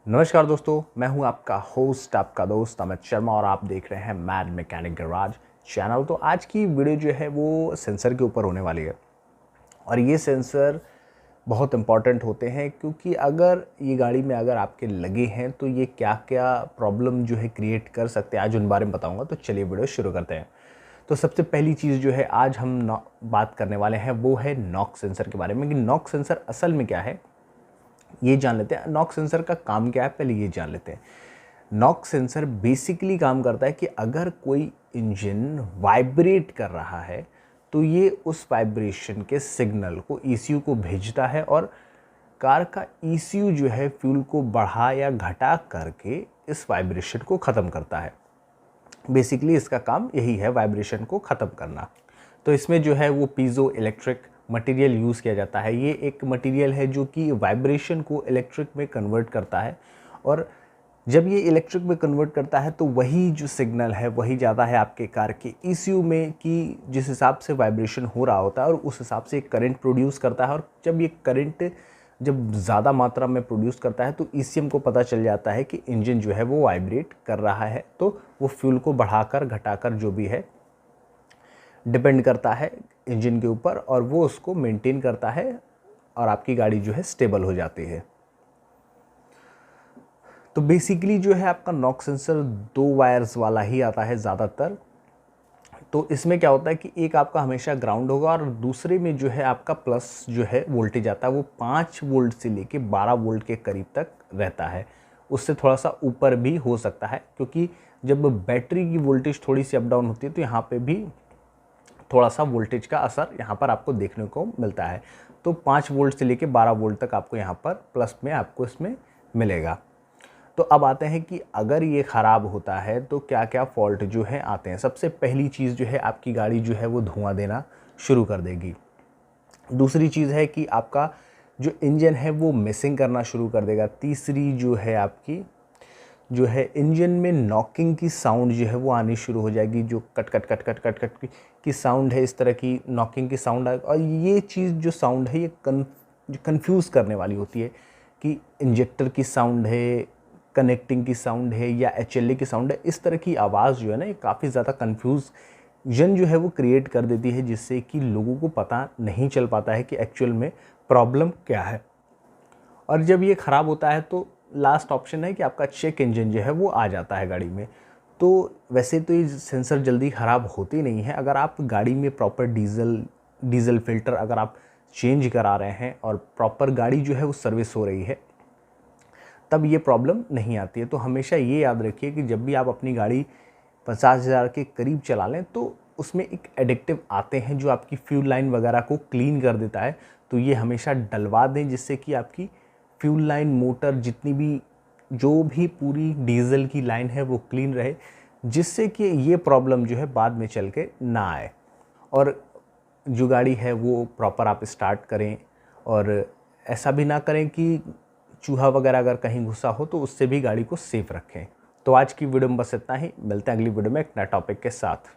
नमस्कार दोस्तों, मैं हूं आपका होस्ट, आपका दोस्त अमित शर्मा और आप देख रहे हैं मैड मैकेनिक गैराज चैनल। तो आज की वीडियो जो है वो सेंसर के ऊपर होने वाली है और ये सेंसर बहुत इंपॉर्टेंट होते हैं क्योंकि अगर ये गाड़ी में अगर आपके लगे हैं तो ये क्या क्या प्रॉब्लम जो है क्रिएट कर सकते हैं, आज उन बारे में बताऊंगा। तो चलिए वीडियो शुरू करते हैं। तो सबसे पहली चीज़ जो है आज हम बात करने वाले हैं वो है नॉक सेंसर के बारे में कि नॉक सेंसर असल में क्या है, ये जान लेते हैं। नॉक सेंसर का काम क्या है पहले ये जान लेते हैं। नॉक सेंसर बेसिकली काम करता है कि अगर कोई इंजन वाइब्रेट कर रहा है तो ये उस वाइब्रेशन के सिग्नल को ईसीयू को भेजता है और कार का ईसीयू जो है फ्यूल को बढ़ा या घटा करके इस वाइब्रेशन को ख़त्म करता है। बेसिकली इसका काम यही है, वाइब्रेशन को ख़त्म करना। तो इसमें जो है वो पीजो इलेक्ट्रिक मटेरियल यूज़ किया जाता है। ये एक मटेरियल है जो कि वाइब्रेशन को इलेक्ट्रिक में कन्वर्ट करता है और जब ये इलेक्ट्रिक में कन्वर्ट करता है तो वही जो सिग्नल है वही जाता है आपके कार के ईसीयू में कि जिस हिसाब से वाइब्रेशन हो रहा होता है और उस हिसाब से करंट प्रोड्यूस करता है। और जब ये करंट जब ज़्यादा मात्रा में प्रोड्यूस करता है तो ईसीएम को पता चल जाता है कि इंजन जो है वो वाइब्रेट कर रहा है, तो वो फ्यूल को बढ़ाकर घटाकर जो भी है डिपेंड करता है इंजन के ऊपर और वो उसको मेंटेन करता है और आपकी गाड़ी जो है स्टेबल हो जाती है। तो बेसिकली जो है आपका नॉक सेंसर 2 वायर्स वाला ही आता है ज़्यादातर। तो इसमें क्या होता है कि एक आपका हमेशा ग्राउंड होगा और दूसरे में जो है आपका प्लस जो है वोल्टेज आता है, वो 5 वोल्ट से लेके 12 वोल्ट के करीब तक रहता है। उससे थोड़ा सा ऊपर भी हो सकता है क्योंकि जब बैटरी की वोल्टेज थोड़ी सी अप डाउन होती है तो यहाँ पे भी थोड़ा सा वोल्टेज का असर यहाँ पर आपको देखने को मिलता है। तो 5 वोल्ट से लेके 12 वोल्ट तक आपको यहाँ पर प्लस में आपको इसमें मिलेगा। तो अब आते हैं कि अगर ये ख़राब होता है तो क्या क्या फॉल्ट जो है आते हैं। सबसे पहली चीज़ जो है आपकी गाड़ी जो है वो धुआं देना शुरू कर देगी। दूसरी चीज़ है कि आपका जो इंजन है वो मिसिंग करना शुरू कर देगा। तीसरी जो है आपकी जो है इंजन में नॉकिंग की साउंड जो है वो आनी शुरू हो जाएगी, जो cut cut cut cut cut cut की साउंड है, इस तरह की नॉकिंग की साउंड आएगी। और ये चीज़ जो साउंड है ये कन्फ्यूज़ करने वाली होती है कि इंजेक्टर की साउंड है, कनेक्टिंग की साउंड है या एचएलए की साउंड है। इस तरह की आवाज़ जो है ना ये काफ़ी ज़्यादा कन्फ्यूजन जो है वो क्रिएट कर देती है, जिससे कि लोगों को पता नहीं चल पाता है कि एक्चुअल में प्रॉब्लम क्या है। और जब ये ख़राब होता है तो लास्ट ऑप्शन है कि आपका चेक इंजन जो है वो आ जाता है गाड़ी में। तो वैसे तो ये सेंसर जल्दी ख़राब होती नहीं है। अगर आप गाड़ी में प्रॉपर डीजल फ़िल्टर अगर आप चेंज करा रहे हैं और प्रॉपर गाड़ी जो है वो सर्विस हो रही है तब ये प्रॉब्लम नहीं आती है। तो हमेशा ये याद रखिए कि जब भी आप अपनी गाड़ी 50,000 के करीब चला लें तो उसमें एक एडिक्टिव आते हैं जो आपकी फ्यूल लाइन वगैरह को क्लीन कर देता है। तो ये हमेशा डलवा दें जिससे कि आपकी फ्यूल लाइन, मोटर, जितनी भी जो भी पूरी डीजल की लाइन है वो क्लीन रहे, जिससे कि ये प्रॉब्लम जो है बाद में चल के ना आए। और जो गाड़ी है वो प्रॉपर आप स्टार्ट करें और ऐसा भी ना करें कि चूहा वगैरह अगर कहीं घुसा हो तो उससे भी गाड़ी को सेफ रखें। तो आज की वीडियो में बस इतना ही, मिलते हैं अगली वीडियो में एक नए टॉपिक के साथ।